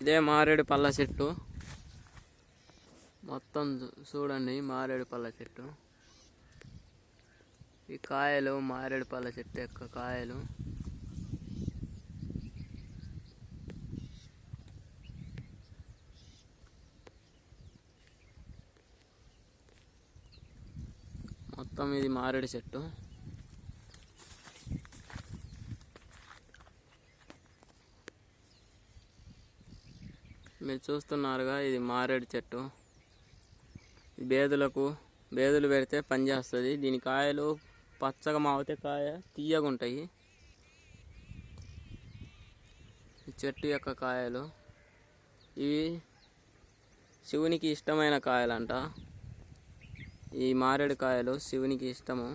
ఇదే మారేడు పళ్ళ చెట్టు. మొత్తం చూడండి, మారేడు పళ్ళ చెట్టు. ఈ కాయలు మారేడు పళ్ళ చెట్టు యొక్క కాయలు. మొత్తం ఇది మారేడు చెట్టు. మీరు చూస్తున్నారుగా, ఇది మారేడు చెట్టు. బేదులు పెడితే పనిచేస్తుంది. దీని కాయలు పచ్చగా మాగితే కాయ తీయగా ఉంటాయి. ఈ చెట్టు యొక్క కాయలు ఇవి శివునికి ఇష్టమైన కాయలంట. ఈ మారేడు కాయలు శివునికి ఇష్టము.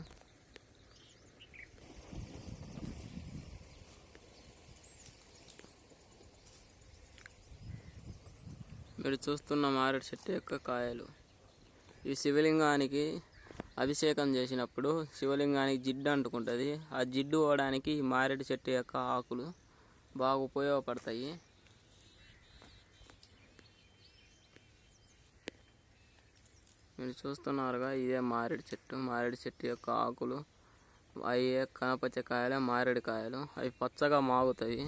మీరు చూస్తున్న మారేడు చెట్టు యొక్క కాయలు. ఈ శివలింగానికి అభిషేకం చేసినప్పుడు శివలింగానికి జిడ్డు అంటుకుంటుంది. ఆ జిడ్డు పోవడానికి ఈ మారేడు చెట్టు యొక్క ఆకులు బాగా ఉపయోగపడతాయి. మీరు చూస్తున్నారుగా, ఇదే మారేడు చెట్టు. మారేడు చెట్టు యొక్క ఆకులు అవి కనపచ్చే కాయలే మారేడు కాయలు. అవి పచ్చగా మాగుతాయి.